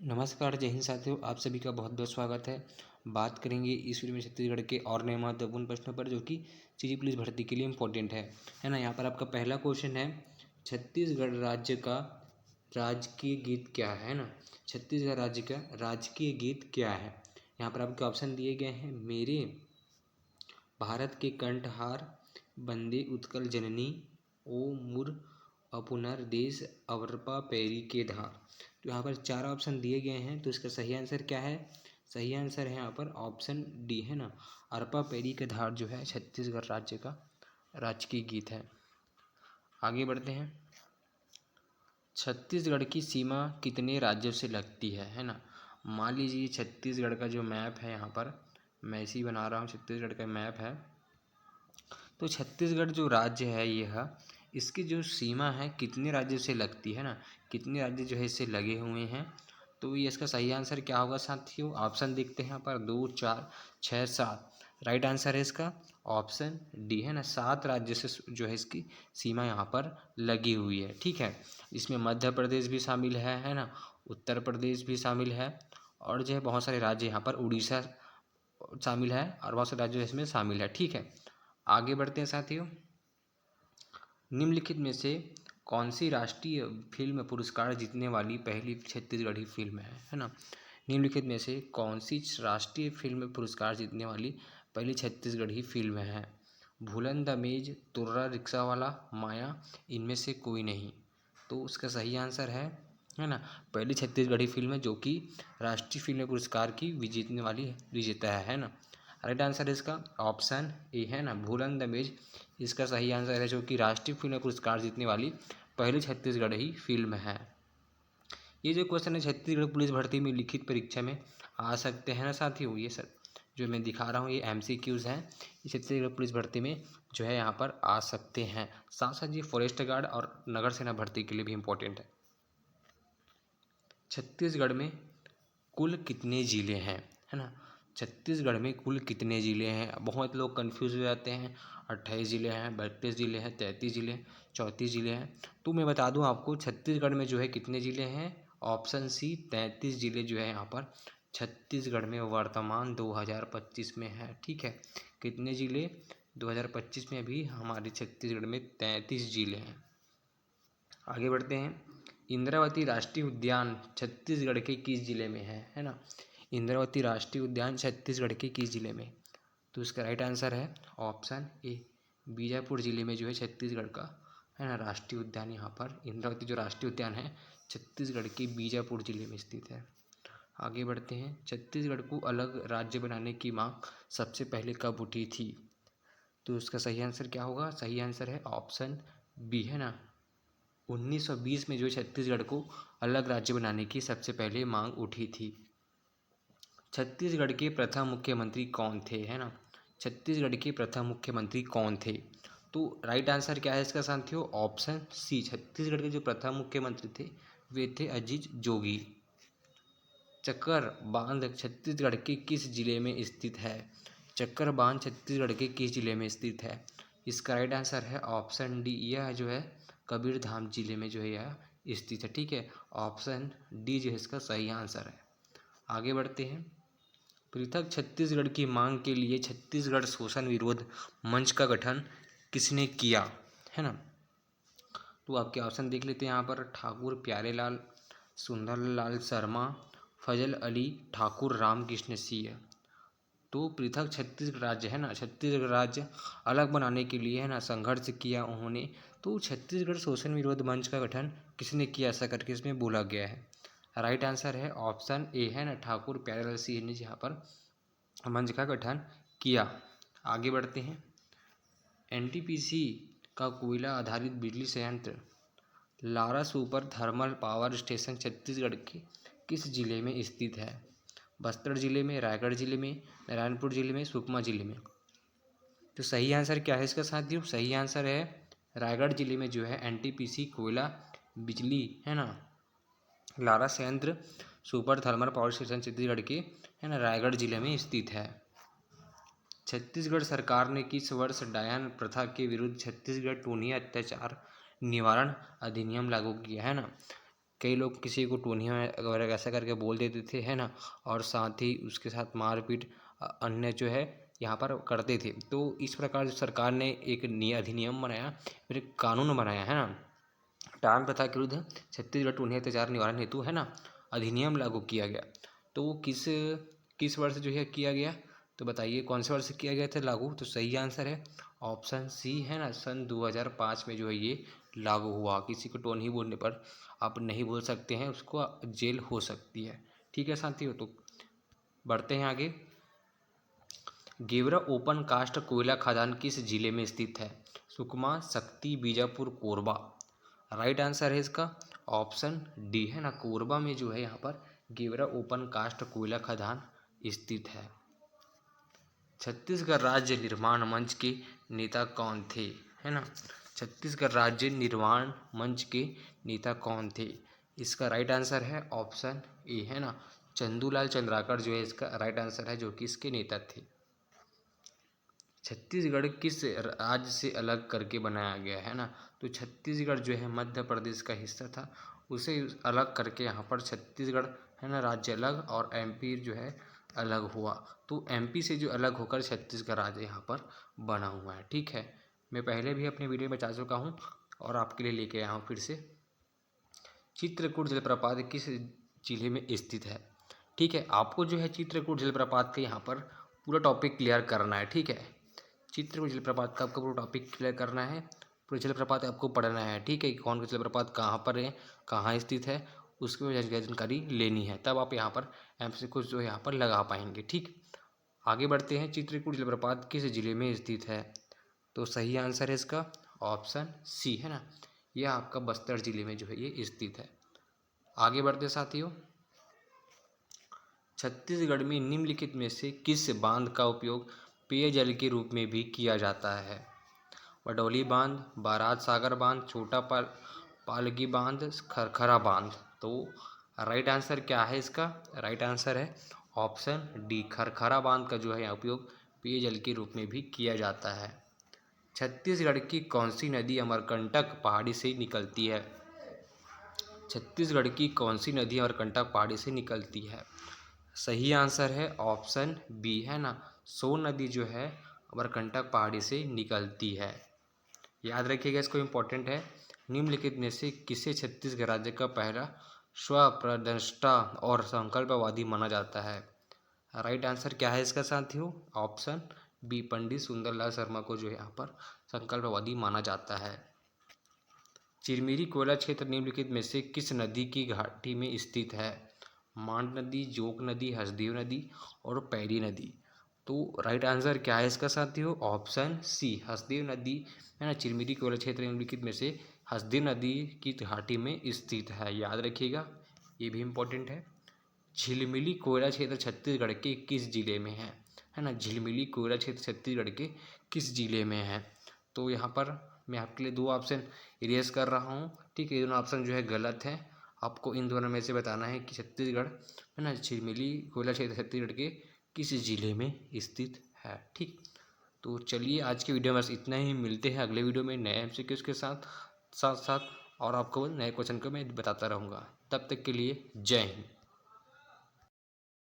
नमस्कार, जय हिंद साथियों। आप सभी का बहुत बहुत स्वागत है। बात करेंगे इस वीडियो में छत्तीसगढ़ के और नए महत्वपूर्ण प्रश्नों पर, जो कि सिटी पुलिस भर्ती के लिए इम्पोर्टेंट है ना। यहाँ पर आपका पहला क्वेश्चन है, छत्तीसगढ़ राज्य का राजकीय गीत क्या है ना। छत्तीसगढ़ राज्य का राजकीय गीत क्या है। यहाँ पर आपके ऑप्शन दिए गए हैं, मेरे भारत के कंठहार, वंदे उत्कल जननी, ओ मुर अपुनर देश, अवरपा पैरी के धार। तो यहाँ पर चार ऑप्शन दिए गए हैं, तो इसका सही आंसर क्या है। सही आंसर है यहाँ पर ऑप्शन डी है ना, अरपा पैरी के धार जो है छत्तीसगढ़ राज्य का राजकीय गीत है। आगे बढ़ते हैं। छत्तीसगढ़ की सीमा कितने राज्यों से लगती है ना। मान लीजिए छत्तीसगढ़ का जो मैप है, यहाँ पर मैं इसी बना रहा हूँ, छत्तीसगढ़ का मैप है। तो छत्तीसगढ़ जो राज्य है यह, इसकी जो सीमा है कितने राज्यों से लगती है ना, कितने राज्य जो है इससे लगे हुए हैं। तो ये इसका सही आंसर क्या होगा साथियों। ऑप्शन देखते हैं यहाँ पर, 2, 4, 6, 7। राइट आंसर है इसका ऑप्शन डी है ना, 7 राज्य से जो है इसकी सीमा यहाँ पर लगी हुई है। ठीक है, इसमें मध्य प्रदेश भी शामिल है ना, उत्तर प्रदेश भी शामिल है, और जो है बहुत सारे राज्य यहाँ पर, उड़ीसा शामिल है, और बहुत सारे राज्य इसमें शामिल है। ठीक है, आगे बढ़ते हैं साथियों। निम्नलिखित में से कौन सी राष्ट्रीय फिल्म पुरस्कार जीतने वाली पहली छत्तीसगढ़ी फिल्म है ना। निम्नलिखित में से कौन सी राष्ट्रीय फिल्म पुरस्कार जीतने वाली पहली छत्तीसगढ़ी फिल्म है। भूलन द मेज, तुर्रा रिक्शा वाला, माया, इनमें से कोई नहीं। तो उसका सही आंसर है ना, पहली छत्तीसगढ़ी फिल्म है जो कि राष्ट्रीय फिल्म पुरस्कार की जीतने वाली विजेता है ना। राइट आंसर है इसका ऑप्शन ए है ना, भूलन द मेज इसका सही आंसर है, जो कि राष्ट्रीय फिल्म पुरस्कार जीतने वाली पहली छत्तीसगढ़ी फिल्म है। ये जो क्वेश्चन है छत्तीसगढ़ पुलिस भर्ती में लिखित परीक्षा में आ सकते हैं ना साथियों। ये सब जो मैं दिखा रहा हूँ ये MCQs हैं, ये छत्तीसगढ़ पुलिस भर्ती में जो है यहाँ पर आ सकते हैं। साथ साथ ये फॉरेस्ट गार्ड और नगर सेना भर्ती के लिए भी इम्पोर्टेंट है। छत्तीसगढ़ में कुल कितने ज़िले हैं है ना। छत्तीसगढ़ में कुल कितने ज़िले हैं, बहुत लोग कंफ्यूज हो जाते हैं। 28 ज़िले हैं, 32 ज़िले हैं, 33 ज़िले, 34 ज़िले हैं। तो मैं बता दूं आपको छत्तीसगढ़ में जो है कितने ज़िले हैं। ऑप्शन सी 33 ज़िले जो है यहाँ पर छत्तीसगढ़ में वर्तमान 2025 में है। ठीक है, कितने ज़िले 2025 में अभी हमारे छत्तीसगढ़ में 33 ज़िले हैं। आगे बढ़ते हैं। इंद्रावती राष्ट्रीय उद्यान छत्तीसगढ़ के किस जिले में है ना। इंद्रावती राष्ट्रीय उद्यान छत्तीसगढ़ के किस जिले में। तो इसका राइट आंसर है ऑप्शन ए, बीजापुर जिले में जो है छत्तीसगढ़ का है ना राष्ट्रीय उद्यान। यहाँ पर इंद्रावती जो राष्ट्रीय उद्यान है छत्तीसगढ़ के बीजापुर जिले में स्थित है। आगे बढ़ते हैं। छत्तीसगढ़ को अलग राज्य बनाने की मांग सबसे पहले कब उठी थी। तो इसका सही आंसर क्या होगा। सही आंसर है ऑप्शन बी है ना, 1920 में जो छत्तीसगढ़ को अलग राज्य बनाने की सबसे पहले मांग उठी थी। छत्तीसगढ़ के प्रथम मुख्यमंत्री कौन थे है ना। छत्तीसगढ़ के प्रथम मुख्यमंत्री कौन थे। तो राइट आंसर क्या है इसका साथियों, ऑप्शन सी, छत्तीसगढ़ के जो प्रथम मुख्यमंत्री थे वे थे अजीत जोगी। चक्कर बांध छत्तीसगढ़ के किस जिले में स्थित है। चक्कर बांध छत्तीसगढ़ के किस जिले में स्थित है। इसका राइट आंसर है ऑप्शन डी, यह जो है कबीरधाम जिले में जो है यह स्थित है। ठीक है, ऑप्शन डी जो है इसका सही आंसर है। आगे बढ़ते हैं। पृथक छत्तीसगढ़ की मांग के लिए छत्तीसगढ़ शोषण विरोध मंच का गठन किसने किया है ना। तो आपके ऑप्शन देख लेते हैं यहाँ पर, ठाकुर प्यारेलाल, सुंदरलाल शर्मा, फजल अली, ठाकुर रामकृष्ण सिंह। तो पृथक छत्तीसगढ़ राज्य है ना, छत्तीसगढ़ राज्य अलग बनाने के लिए है ना संघर्ष किया उन्होंने। तो छत्तीसगढ़ शोषण विरोध मंच का गठन किसने किया, ऐसा करके इसमें बोला गया है। राइट आंसर है ऑप्शन ए है ना, ठाकुर प्यारेलाल सिंह ने यहाँ पर मंच का गठन किया। आगे बढ़ते हैं। NTPC का कोयला आधारित बिजली संयंत्र Lara super thermal power station Chhattisgarh के किस जिले में स्थित है। बस्तर जिले में, रायगढ़ जिले में, नारायणपुर जिले में, सुकमा जिले में। तो सही आंसर क्या है इसका साथियों। सही आंसर है रायगढ़ जिले में जो है NTPC कोयला बिजली है ना लारा संयंत्र super thermal power station Chhattisgarh के है ना रायगढ़ जिले में स्थित है। छत्तीसगढ़ सरकार ने किस वर्ष डायन प्रथा के विरुद्ध छत्तीसगढ़ टोनी अत्याचार निवारण अधिनियम लागू किया है ना। कई लोग किसी को टूनिया वगैरह ऐसा करके बोल देते थे, है ना, और साथ ही उसके साथ मारपीट अन्य जो है यहाँ पर करते थे। तो इस प्रकार सरकार ने एक अधिनियम बनाया, फिर एक कानून बनाया, है ना, टाल प्रथा के विरुद्ध छत्तीसगढ़ टूनिया अत्याचार निवारण हेतु, है ना, अधिनियम लागू किया गया। तो वो किस किस वर्ष जो है किया गया, तो बताइए कौन से वर्ष किया गया था लागू। तो सही आंसर है ऑप्शन सी, है ना, सन 2005 में जो है ये लागू हुआ। किसी को टोन ही बोलने पर आप नहीं बोल सकते हैं, उसको जेल हो सकती है। ठीक है साथियों, तो बढ़ते हैं आगे। गेवरा ओपन कास्ट कोयला खदान किस जिले में स्थित है? सुकमा, शक्ति, बीजापुर, कोरबा। राइट आंसर है इसका ऑप्शन डी, है ना, कोरबा में जो है यहाँ पर गेवरा ओपन कास्ट कोयला खदान स्थित है। छत्तीसगढ़ राज्य निर्माण मंच के नेता कौन थे? है ना, छत्तीसगढ़ राज्य निर्माण मंच के नेता कौन थे? इसका राइट आंसर है ऑप्शन ए, है ना, चंदूलाल चंद्राकर जो है इसका राइट आंसर है, जो कि इसके नेता थे। छत्तीसगढ़ किस राज्य से अलग करके बनाया गया है ना, तो छत्तीसगढ़ जो है मध्य प्रदेश का हिस्सा था, उसे अलग करके यहाँ पर छत्तीसगढ़, है ना, राज्य अलग, और एमपी जो है अलग हुआ। तो एमपी से जो अलग होकर छत्तीसगढ़ राज्य यहाँ पर बना हुआ है। ठीक है, मैं पहले भी अपने वीडियो में बता चुका हूँ और आपके लिए लेके आया हूँ फिर से। चित्रकूट जलप्रपात किस जिले में स्थित है? ठीक है, आपको जो है चित्रकूट जलप्रपात का यहाँ पर पूरा टॉपिक क्लियर करना है। ठीक है, चित्रकूट जलप्रपात का आपको पूरा टॉपिक क्लियर करना है, पूरे जलप्रपात आपको पढ़ना है। ठीक है, कौन सा जलप्रपात कहाँ पर है, कहाँ स्थित है, उसकी जानकारी लेनी है, तब आप यहाँ पर एमसीक्यू जो है यहाँ पर लगा पाएंगे। ठीक, आगे बढ़ते हैं। चित्रकूट जलप्रपात किस जिले में स्थित है? तो सही आंसर है इसका ऑप्शन सी, है ना, यह आपका बस्तर जिले में जो है ये स्थित है। आगे बढ़ते साथियों। छत्तीसगढ़ में निम्नलिखित में से किस बांध का उपयोग पेयजल के रूप में भी किया जाता है? बडौली बांध, बारात सागर बांध, छोटा पालगी बांध, खरखरा बांध। तो राइट आंसर क्या है इसका? राइट आंसर है ऑप्शन डी, खरखरा बांध का जो है उपयोग पेयजल के रूप में भी किया जाता है। छत्तीसगढ़ की कौन सी नदी अमरकंटक पहाड़ी से निकलती है? छत्तीसगढ़ की कौन सी नदी अमरकंटक पहाड़ी से निकलती है? सही आंसर है ऑप्शन बी, है ना, सोन नदी जो है अमरकंटक पहाड़ी से निकलती है। याद रखिएगा, इसको इम्पोर्टेंट है। निम्नलिखित में से किसे छत्तीसगढ़ राज्य का पहला स्वप्रतिष्ठा और संकल्पवादी माना जाता है? राइट आंसर क्या है इसका साथियों? ऑप्शन बी, पंडित सुंदरलाल शर्मा को जो है यहाँ पर संकल्पवादी माना जाता है। चिरमिरी कोयला क्षेत्र निम्नलिखित में से किस नदी की घाटी में स्थित है? मांड नदी, जोक नदी, हसदेव नदी और पैरी नदी। तो राइट आंसर क्या है इसका साथियों? ऑप्शन सी, हसदेव नदी, है ना, चिरमिरी कोयला क्षेत्र निम्नलिखित में से हसदेव नदी की घाटी में स्थित है। याद रखिएगा, ये भी इम्पोर्टेंट है। झिलमिली कोयला क्षेत्र छत्तीसगढ़ के किस जिले में है ना, झिलमिली कोयला क्षेत्र छत्तीसगढ़ के किस जिले में है? तो यहाँ पर मैं आपके लिए दो ऑप्शन इरेज कर रहा हूँ। ठीक है, ये दोनों ऑप्शन जो है गलत है। आपको इन दोनों में से बताना है कि छत्तीसगढ़, है ना, झिलमिली कोयला क्षेत्र छत्तीसगढ़ के किस जिले में स्थित है। ठीक, तो चलिए आज के वीडियो में बस इतना ही। मिलते हैं अगले वीडियो में नए एमसीक्यूज़ के साथ साथ और आपको नए क्वेश्चन को मैं बताता रहूँगा। तब तक के लिए जय हिंद।